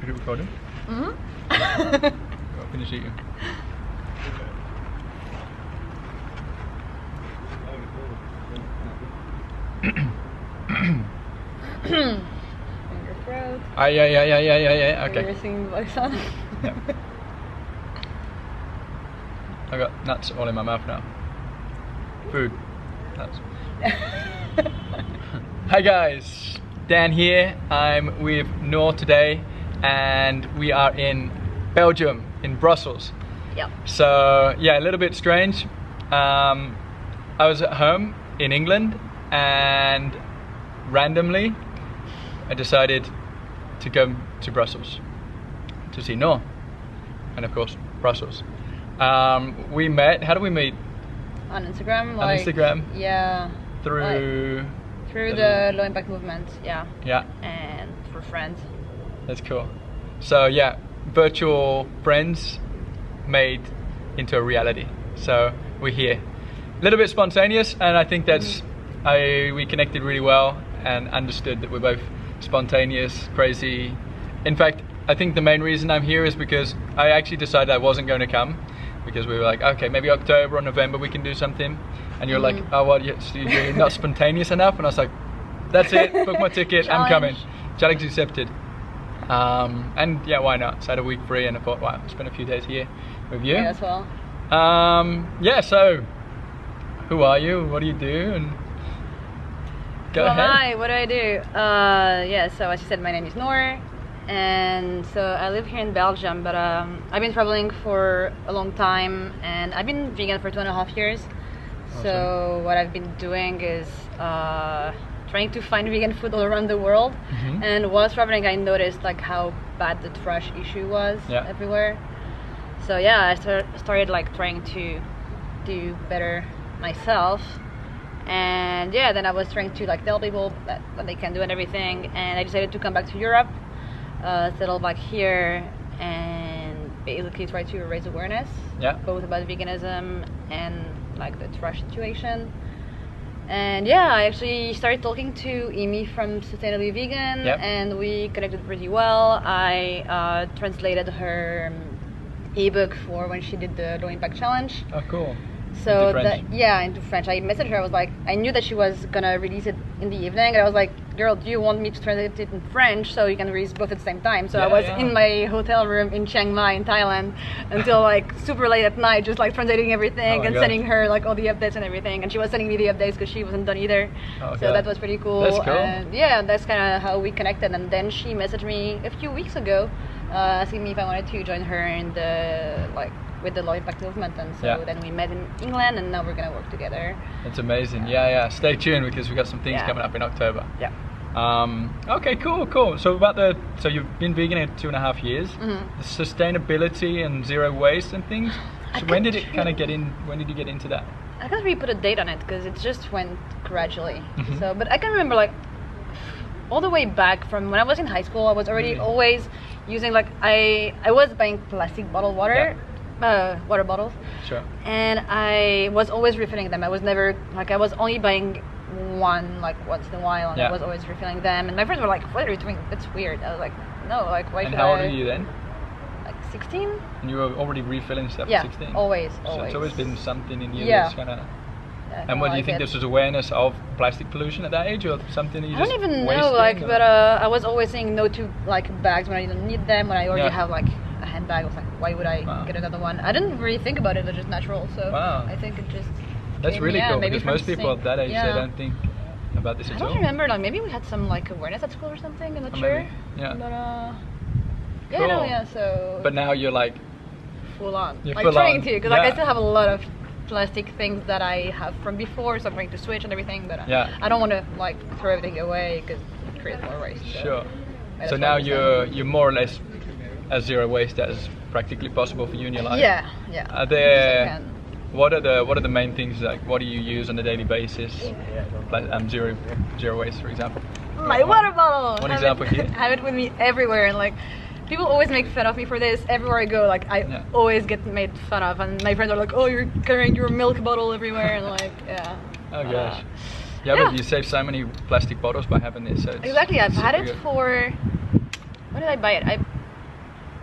Is it recording? Mm-hmm. I'll finish eating. In your throat. Yeah. Okay. You're singing voice on. Yeah. I got nuts all in my mouth now. Food. Nuts. Hi guys, Dan here. I'm with Nour today, and we are in Belgium, in Brussels. Yep. So yeah, a little bit strange. I was at home in England, and randomly I decided to go to Brussels to see Nour, and of course Brussels. We met. How did we meet? On Instagram. On Instagram. Yeah. Through the low impact movement. Yeah. Yeah. And for friends. That's cool. So yeah, virtual friends made into a reality. So we're here. A little bit spontaneous, and I think that's we connected really well and understood that we're both spontaneous, crazy. In fact, I think the main reason I'm here is because I actually decided I wasn't going to come, because we were like, okay, maybe October or November we can do something, and you're like, oh, what? You're not spontaneous enough, and I was like, that's it, book my ticket, I'm coming. Challenge accepted. And yeah, why not? So I had a week free, and I thought, wow, I'll spend a few days here with you. Yeah, as well. Yeah, so who are you? What do you do? And go ahead. Hi, what do I do? Yeah, so as you said, my name is Nour, and so I live here in Belgium, but I've been traveling for a long time, and I've been vegan for 2.5 years. Awesome. So what I've been doing is trying to find vegan food all around the world. And while traveling, I noticed like how bad the trash issue was everywhere. So yeah, I started like trying to do better myself. And yeah, then I was trying to like tell people that what they can do and everything, and I decided to come back to Europe, settle back here, and basically try to raise awareness, both about veganism and like the trash situation. And yeah, I actually started talking to Amy from Sustainably Vegan, and we connected pretty well. I translated her ebook for when she did the Low Impact Challenge. Oh, cool. So into French. into French. I messaged her. I was like, I knew that she was gonna release it in the evening, and I was like, girl, do you want me to translate it in French so you can release both at the same time? So I was in my hotel room in Chiang Mai in Thailand until like super late at night, just like translating everything and sending her like all the updates and everything. And she was sending me the updates because she wasn't done either. So that was pretty cool. That's cool. And yeah, that's kind of how we connected. And then she messaged me a few weeks ago, asking me if I wanted to join her in the with the low impact movement, and so then we met in England, and now we're gonna work together. It's amazing. Yeah. Stay tuned, because we've got some things coming up in October. Okay, cool. So so you've been vegan in 2.5 years. The sustainability and zero waste and things. So when did it kind of get in? When did you get into that? I can't really put a date on it because it just went gradually. So, but I can remember like all the way back from when I was in high school, I was already always using like I was buying plastic bottled water. Water bottles. Sure. And I was always refilling them. I was never like, I was only buying one like once in a while, and I was always refilling them. And my friends were like, "What are you doing? That's weird." I was like, "No, like why should I?" And how old are you then? Like 16. And you were already refilling stuff at 16. Always. So it's always been something in you that's kind of. And what do you think? This was awareness of plastic pollution at that age, or something you just I don't even know, like, but I was always saying no to like bags when I didn't need them. When I already have like a handbag, I was like, why would I get another one? I didn't really think about it. It was just natural. So I think it just. That's really cool, because most people at that age they don't think about this at all. I don't remember. Like maybe we had some like awareness at school or something. I'm not sure. Yeah. But cool. So. But now you're like. Full on. You're like full trying on. to, because like I still have a lot of plastic things that I have from before, so I'm trying to switch and everything, but I don't want to like throw everything away because it creates more waste. Sure. So now you're more or less as zero waste as practically possible for you in your life. Yeah. Are there what are the main things, like what do you use on a daily basis? Like zero waste, for example. My water bottle. One example here. I have it with me everywhere, and like people always make fun of me for this. Everywhere I go, like I always get made fun of, and my friends are like, "Oh, you're carrying your milk bottle everywhere," and like, Oh gosh. But you save so many plastic bottles by having this. So it's, exactly. I've had it for. When did I buy it?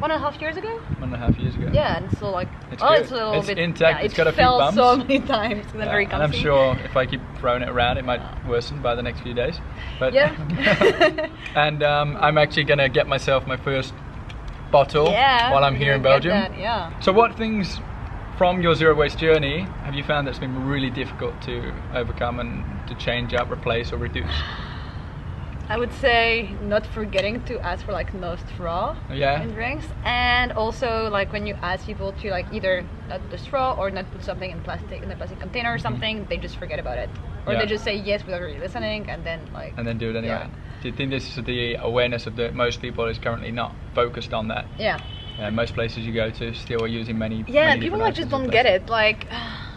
1.5 years ago. 1.5 years ago. Yeah, and so like, it's it's a little bit intact. Yeah, it's got a few fell bumps so many times. It's very comfy. And I'm sure if I keep throwing it around, it might worsen by the next few days. But yeah. And I'm actually gonna get myself my first bottle while I'm here in Belgium. Yeah. So what things from your zero waste journey have you found that's been really difficult to overcome and to change up, replace, or reduce? I would say not forgetting to ask for like no straw in drinks, and also like when you ask people to like either not the straw or not put something in a plastic container or something, they just forget about it, or they just say yes without really listening, and then do it anyway. Do you think this is the awareness of that most people is currently not focused on that? Most places you go to still are using many people like just don't get it. Like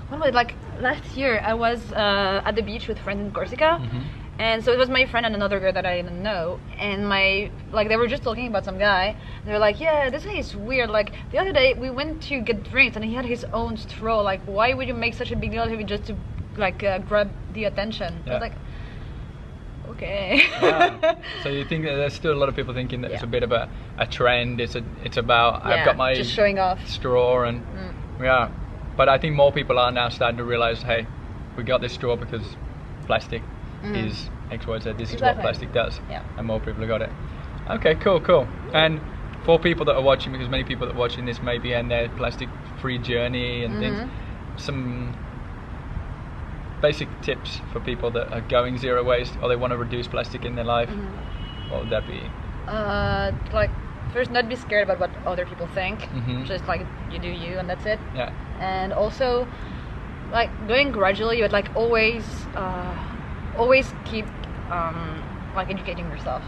like last year I was at the beach with friends in Corsica. And so it was my friend and another girl that I didn't know, and they were just talking about some guy. They were like, yeah, this guy is weird. Like the other day we went to get drinks and he had his own straw. Like, why would you make such a big deal of it just to grab the attention? I was like, okay. So you think that there's still a lot of people thinking that it's a bit of a trend. It's about I've got my just showing off straw and but I think more people are now starting to realize, hey, we got this straw because plastic is X, Y, Z. This is what plastic does, and more people have got it. Okay, cool. And for people that are watching, because many people that are watching this may be in their plastic-free journey and things, some basic tips for people that are going zero waste or they want to reduce plastic in their life. What would that be? Like, first, not be scared about what other people think. Just like you do you, and that's it. And also, like going gradually, but like always keep like educating yourself.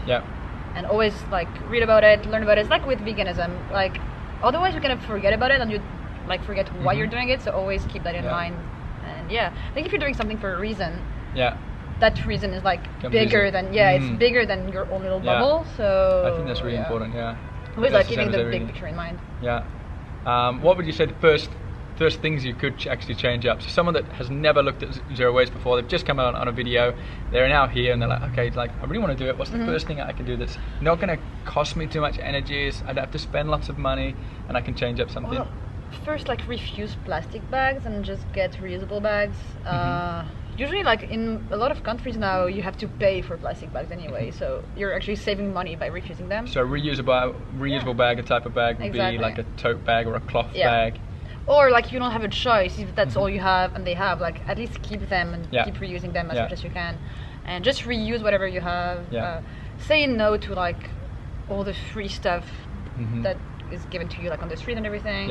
And always like read about it, learn about it. It's like with veganism. Like otherwise you're gonna forget about it and you like forget why you're doing it. So always keep that in mind. And I think if you're doing something for a reason, that reason is like bigger than it's bigger than your own little bubble. So I think that's really important. Always like keeping the big picture in mind. What would you say the first things you could actually change up? So someone that has never looked at zero waste before, they've just come out on a video, they're now here and they're like, okay, like I really want to do it. What's the first thing I can do that's not going to cost me too much energy? I don't have to spend lots of money and I can change up something. Well, first, like refuse plastic bags and just get reusable bags. Usually, like in a lot of countries now, you have to pay for plastic bags anyway, so you're actually saving money by refusing them. So reusable bag, a type of bag would be like a tote bag or a cloth bag. Or like you don't have a choice, if that's all you have and they have, like at least keep them and keep reusing them as much as you can. And just reuse whatever you have. Say no to like all the free stuff that is given to you like on the street and everything.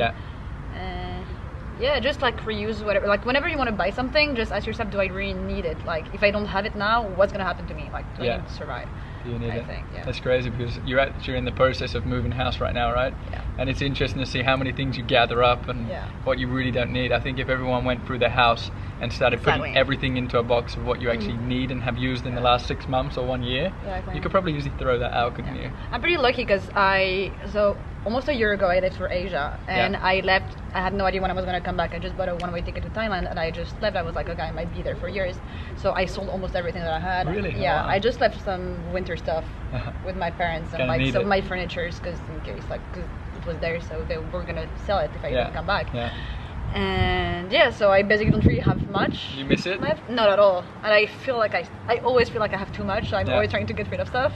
Just like reuse whatever. Like whenever you want to buy something, just ask yourself, do I really need it? Like if I don't have it now, what's going to happen to me? Like do I need to survive? You need it. That's crazy because you're in the process of moving house right now, right? And it's interesting to see how many things you gather up and what you really don't need. I think if everyone went through their house and started putting everything into a box of what you actually need and have used in the last 6 months or 1 year, you could probably easily throw that out, couldn't you? I'm pretty lucky because almost a year ago I left for Asia and I left. I had no idea when I was going to come back. I just bought a one-way ticket to Thailand and I just left. I was like, okay, I might be there for years. So I sold almost everything that I had. Really? Yeah, wow. I just left some winter stuff with my parents and like some of my furniture because in case cause it was there, so they were going to sell it if I didn't come back. And so I basically don't really have much. You miss it? Left. Not at all. And I feel like I always feel like I have too much, so I'm always trying to get rid of stuff.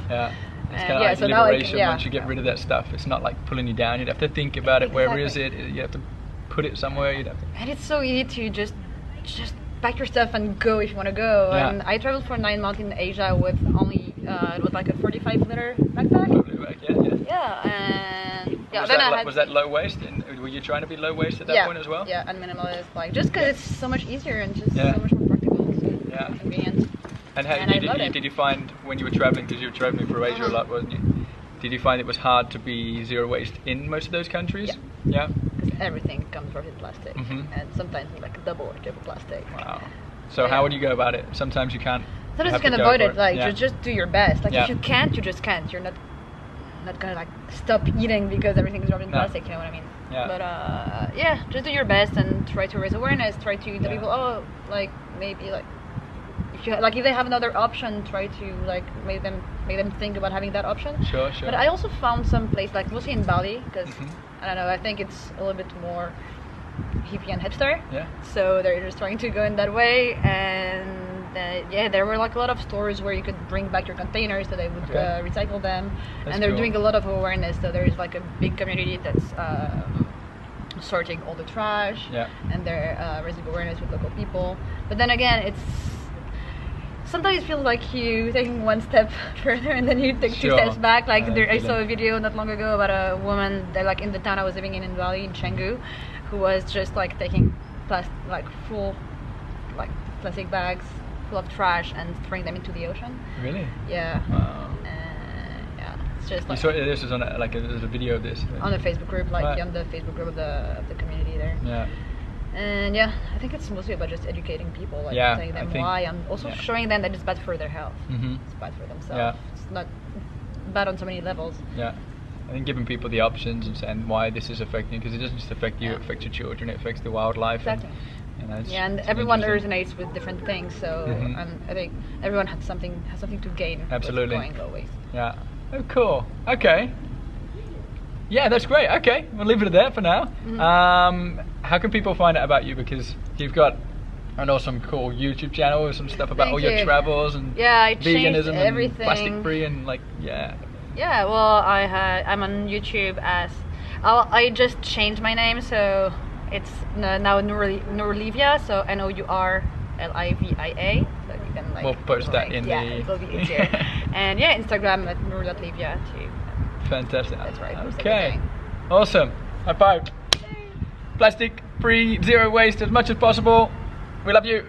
It's kind of like liberation once you get rid of that stuff. It's not like pulling you down. You'd have to think about it. Where is it? You have to put it somewhere. And it's so easy to just pack your stuff and go if you want to go. And I traveled for 9 months in Asia with only it was like a 45-liter backpack. And was that low waste? And were you trying to be low waste at that point as well? Yeah, and minimalist, like just because it's so much easier and just so much more practical, so convenient. And did you find when you were traveling, because you were traveling through Asia a lot, wasn't you? Did you find it was hard to be zero waste in most of those countries? Yeah. Because everything comes from plastic, and sometimes like double or triple plastic. Wow. So how would you go about it? Sometimes you can't. Sometimes you can avoid it. Like just do your best. Like if you can't, you just can't. You're not gonna like stop eating because everything is wrapped in plastic. You know what I mean? But just do your best and try to raise awareness. Try to tell people, like maybe like if they have another option, try to like make them think about having that option. Sure. But I also found some place like mostly in Bali, because I don't know, I think it's a little bit more hippie and hipster. Yeah. So they're just trying to go in that way, and there were like a lot of stores where you could bring back your containers, so they would recycle them. That's and they're cool. doing a lot of awareness. So there's like a big community that's sorting all the trash, and they're raising awareness with local people. But then again, sometimes it feels like you taking one step further and then you take two steps back. Like I saw a video not long ago about a woman that like in the town I was living in Bali, in Canggu, who was just like taking full plastic bags full of trash and throwing them into the ocean. Really? Yeah. Wow. It's just like, you saw this was on there's a video of this on the Facebook group, on the Facebook group of the community there. Yeah. And I think it's mostly about just educating people, like telling them why, and also showing them that it's bad for their health. It's bad for themselves. Yeah. It's not bad on so many levels. Yeah. I think giving people the options and saying why this is affecting you, because it doesn't just affect you, it affects your children, it affects the wildlife. Exactly. And and everyone resonates with different things, so I think everyone has something to gain. Absolutely. With going always. Yeah. Oh, cool. Okay. Yeah, that's great. Okay, we'll leave it at that for now. How can people find out about you? Because you've got an awesome, cool YouTube channel with some stuff about all your travels and veganism and plastic free and Yeah, well, I'm on YouTube as I just changed my name, so it's now Nour Livia, so Nourlivia. So you can we'll post that in the. It'll be easier. And Instagram at Nour.Livia too. Fantastic. That's right. Okay. Awesome. High five. Plastic free, zero waste as much as possible. We love you.